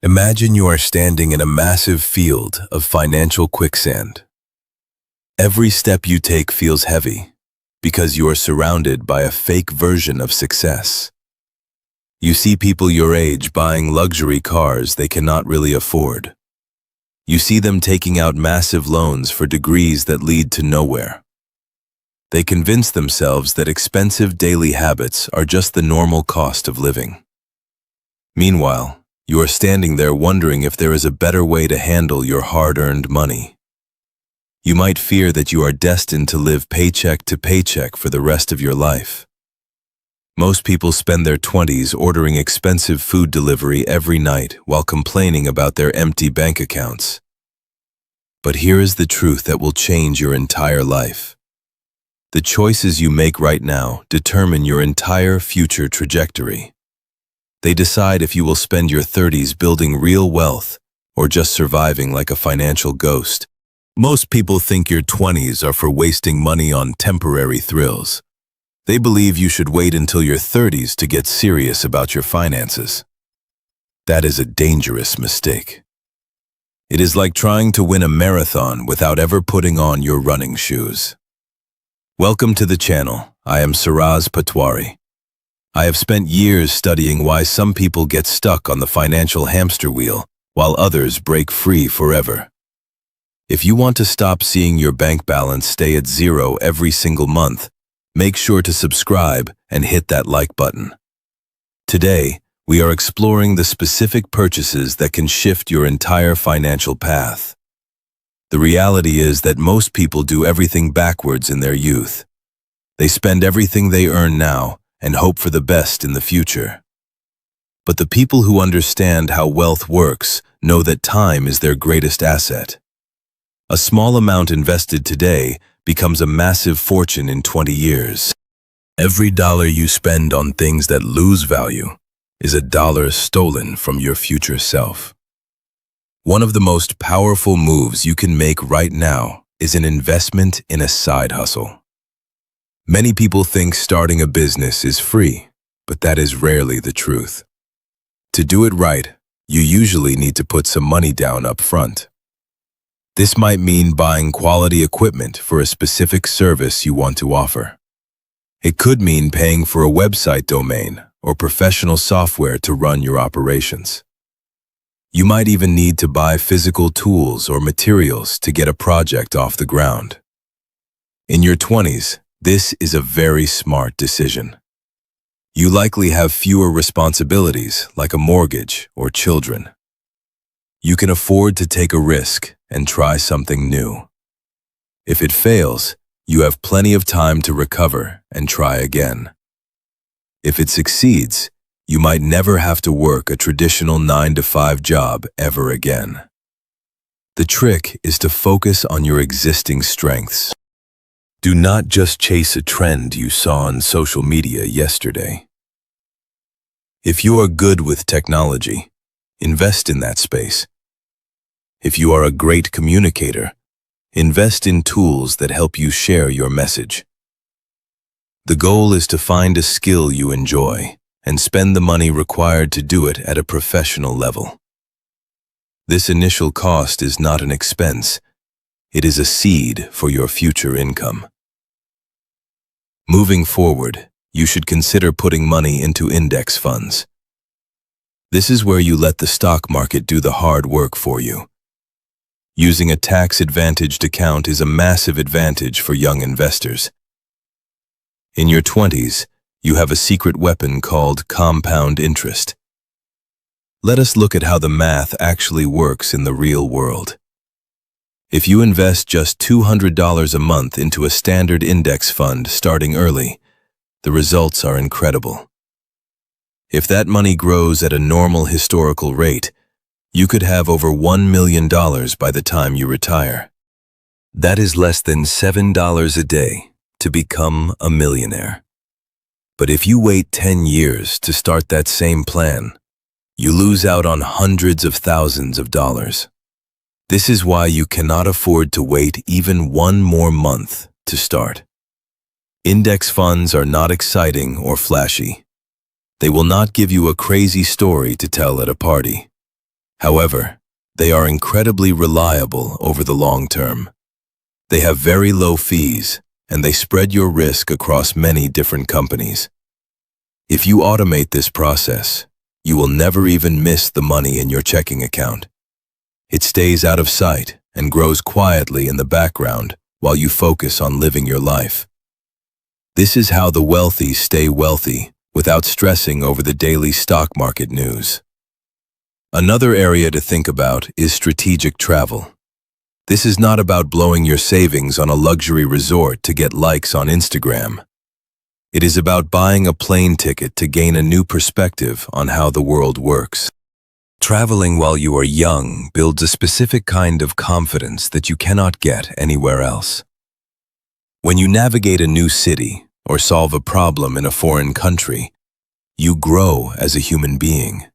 Imagine you are standing in a massive field of financial quicksand. Every step you take feels heavy because you are surrounded by a fake version of success. You see people your age buying luxury cars they cannot really afford. You see them taking out massive loans for degrees that lead to nowhere. They convince themselves that expensive daily habits are just the normal cost of living. Meanwhile, you are standing there wondering if there is a better way to handle your hard-earned money. You might fear that you are destined to live paycheck to paycheck for the rest of your life. Most people spend their 20s ordering expensive food delivery every night while complaining about their empty bank accounts. But here is the truth that will change your entire life. The choices you make right now determine your entire future trajectory. They decide if you will spend your 30s building real wealth or just surviving like a financial ghost. Most people think your 20s are for wasting money on temporary thrills. They believe you should wait until your 30s to get serious about your finances. That is a dangerous mistake. It is like trying to win a marathon without ever putting on your running shoes. Welcome to the channel. I am Siraz Patwari. I have spent years studying why some people get stuck on the financial hamster wheel while others break free forever. If you want to stop seeing your bank balance stay at zero every single month, make sure to subscribe and hit that like button. Today, we are exploring the specific purchases that can shift your entire financial path. The reality is that most people do everything backwards in their youth. They spend everything they earn now and hope for the best in the future. But the people who understand how wealth works know that time is their greatest asset. A small amount invested today becomes a massive fortune in 20 years. Every dollar you spend on things that lose value is a dollar stolen from your future self. One of the most powerful moves you can make right now is an investment in a side hustle. Many people think starting a business is free, but that is rarely the truth. To do it right, you usually need to put some money down up front. This might mean buying quality equipment for a specific service you want to offer. It could mean paying for a website domain or professional software to run your operations. You might even need to buy physical tools or materials to get a project off the ground. In your 20s, this is a very smart decision. You likely have fewer responsibilities like a mortgage or children. You can afford to take a risk and try something new. If it fails, you have plenty of time to recover and try again. If it succeeds, you might never have to work a traditional 9-to-5 job ever again. The trick is to focus on your existing strengths. Do not just chase a trend you saw on social media yesterday. If you are good with technology, invest in that space. If you are a great communicator, invest in tools that help you share your message. The goal is to find a skill you enjoy and spend the money required to do it at a professional level. This initial cost is not an expense. It is a seed for your future income. Moving forward, you should consider putting money into index funds. This is where you let the stock market do the hard work for you. Using a tax-advantaged account is a massive advantage for young investors. In your 20s, you have a secret weapon called compound interest. Let us look at how the math actually works in the real world. If you invest just $200 a month into a standard index fund starting early, the results are incredible. If that money grows at a normal historical rate, you could have over $1 million by the time you retire. That is less than $7 a day to become a millionaire. But if you wait 10 years to start that same plan, you lose out on hundreds of thousands of dollars. This is why you cannot afford to wait even one more month to start. Index funds are not exciting or flashy. They will not give you a crazy story to tell at a party. However, they are incredibly reliable over the long term. They have very low fees, and they spread your risk across many different companies. If you automate this process, you will never even miss the money in your checking account. It stays out of sight and grows quietly in the background while you focus on living your life. This is how the wealthy stay wealthy without stressing over the daily stock market news. Another area to think about is strategic travel. This is not about blowing your savings on a luxury resort to get likes on Instagram. It is about buying a plane ticket to gain a new perspective on how the world works. Traveling while you are young builds a specific kind of confidence that you cannot get anywhere else. When you navigate a new city or solve a problem in a foreign country, you grow as a human being.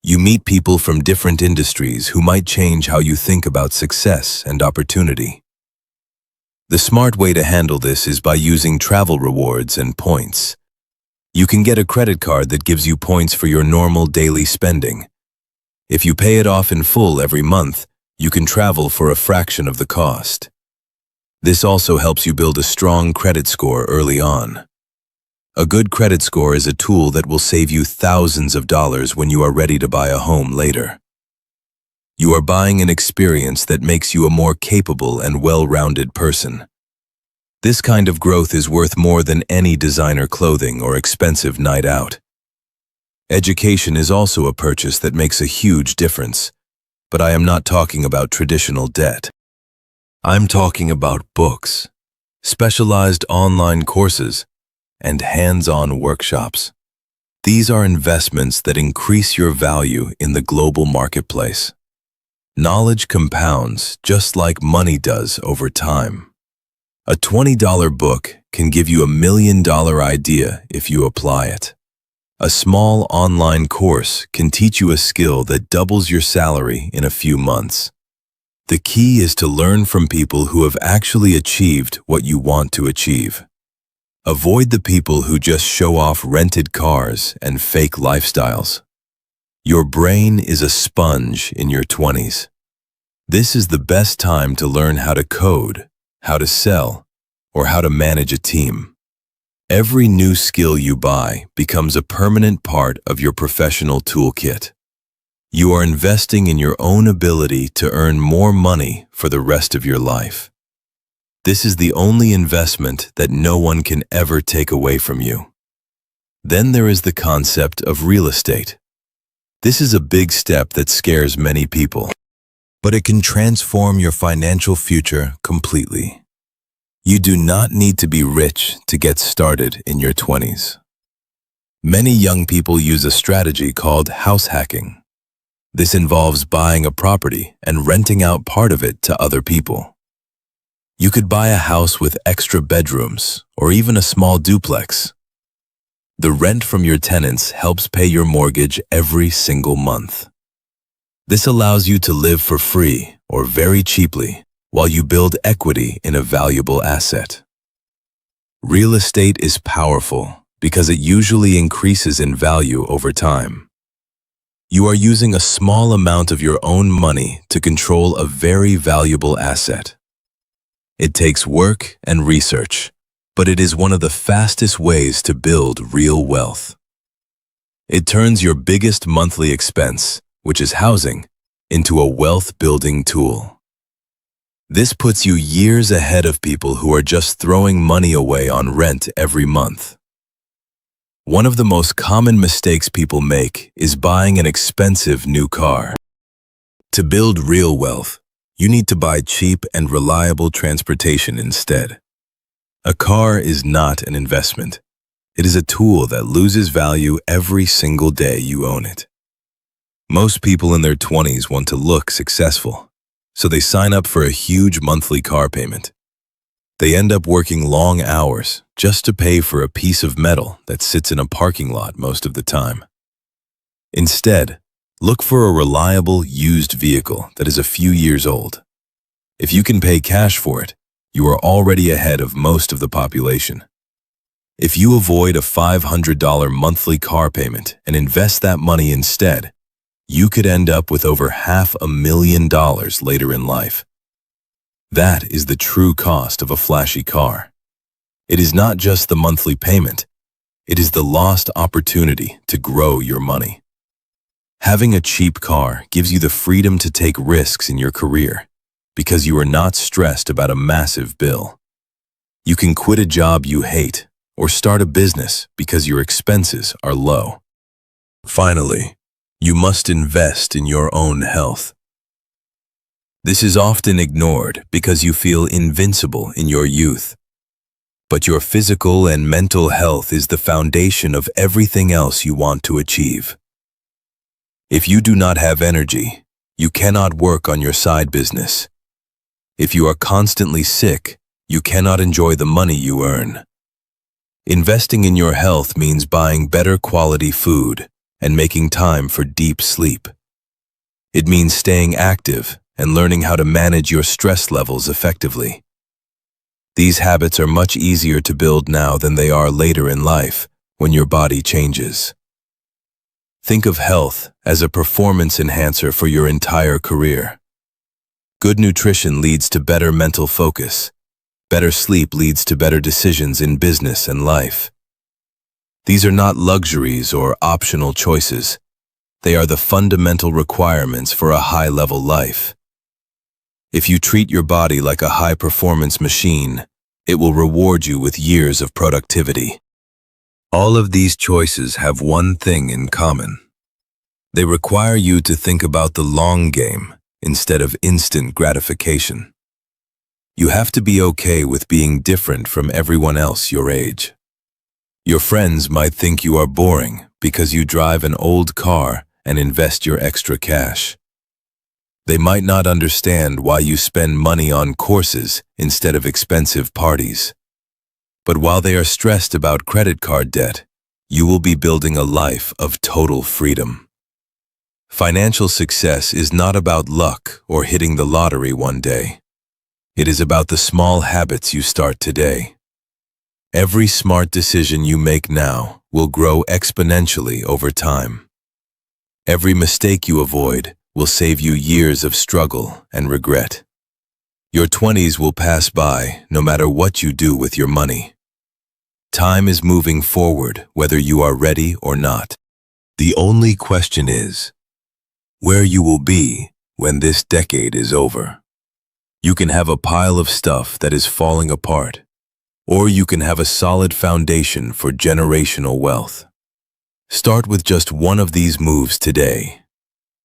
You meet people from different industries who might change how you think about success and opportunity. The smart way to handle this is by using travel rewards and points. You can get a credit card that gives you points for your normal daily spending. If you pay it off in full every month, you can travel for a fraction of the cost. This also helps you build a strong credit score early on. A good credit score is a tool that will save you thousands of dollars when you are ready to buy a home later. You are buying an experience that makes you a more capable and well-rounded person. This kind of growth is worth more than any designer clothing or expensive night out. Education is also a purchase that makes a huge difference, but I am not talking about traditional debt. I'm talking about books, specialized online courses, and hands-on workshops. These are investments that increase your value in the global marketplace. Knowledge compounds just like money does over time. A $20 book can give you $1 million idea if you apply it. A small online course can teach you a skill that doubles your salary in a few months. The key is to learn from people who have actually achieved what you want to achieve. Avoid the people who just show off rented cars and fake lifestyles. Your brain is a sponge in your 20s. This is the best time to learn how to code, how to sell, or how to manage a team. Every new skill you buy becomes a permanent part of your professional toolkit. You are investing in your own ability to earn more money for the rest of your life. This is the only investment that no one can ever take away from you. Then there is the concept of real estate. This is a big step that scares many people, but it can transform your financial future completely. You do not need to be rich to get started in your 20s. Many young people use a strategy called house hacking. This involves buying a property and renting out part of it to other people. You could buy a house with extra bedrooms or even a small duplex. The rent from your tenants helps pay your mortgage every single month. This allows you to live for free or very cheaply while you build equity in a valuable asset. Real estate is powerful because it usually increases in value over time. You are using a small amount of your own money to control a very valuable asset. It takes work and research, but it is one of the fastest ways to build real wealth. It turns your biggest monthly expense, which is housing, into a wealth-building tool. This puts you years ahead of people who are just throwing money away on rent every month. One of the most common mistakes people make is buying an expensive new car. To build real wealth, you need to buy cheap and reliable transportation instead. A car is not an investment. It is a tool that loses value every single day you own it. Most people in their 20s want to look successful, so they sign up for a huge monthly car payment. They end up working long hours just to pay for a piece of metal that sits in a parking lot most of the time. Instead, look for a reliable used vehicle that is a few years old. If you can pay cash for it, you are already ahead of most of the population. If you avoid a $500 monthly car payment and invest that money instead, you could end up with over $500,000 later in life. That is the true cost of a flashy car. It is not just the monthly payment, it is the lost opportunity to grow your money. Having a cheap car gives you the freedom to take risks in your career because you are not stressed about a massive bill. You can quit a job you hate or start a business because your expenses are low. Finally, you must invest in your own health. This is often ignored because you feel invincible in your youth. But your physical and mental health is the foundation of everything else you want to achieve. If you do not have energy, you cannot work on your side business. If you are constantly sick, you cannot enjoy the money you earn. Investing in your health means buying better quality food and making time for deep sleep. It means staying active and learning how to manage your stress levels effectively. These habits are much easier to build now than they are later in life when your body changes. Think of health as a performance enhancer for your entire career. Good nutrition leads to better mental focus. Better sleep leads to better decisions in business and life. These are not luxuries or optional choices. They are the fundamental requirements for a high-level life. If you treat your body like a high-performance machine, it will reward you with years of productivity. All of these choices have one thing in common. They require you to think about the long game instead of instant gratification. You have to be okay with being different from everyone else your age. Your friends might think you are boring because you drive an old car and invest your extra cash. They might not understand why you spend money on courses instead of expensive parties. But while they are stressed about credit card debt, you will be building a life of total freedom. Financial success is not about luck or hitting the lottery one day. It is about the small habits you start today. Every smart decision you make now will grow exponentially over time. Every mistake you avoid will save you years of struggle and regret. Your 20s will pass by no matter what you do with your money. Time is moving forward whether you are ready or not. The only question is where you will be when this decade is over. You can have a pile of stuff that is falling apart, or you can have a solid foundation for generational wealth. Start with just one of these moves today.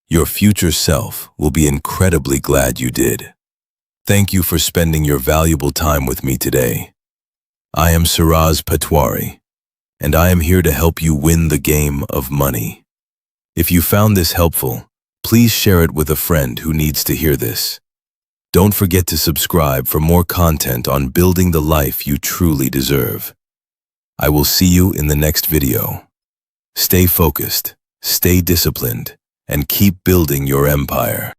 Your future self will be incredibly glad you did. Thank you for spending your valuable time with me today. I am Siraz Patwari, and I am here to help you win the game of money. If you found this helpful, please share it with a friend who needs to hear this. Don't forget to subscribe for more content on building the life you truly deserve. I will see you in the next video. Stay focused, stay disciplined, and keep building your empire.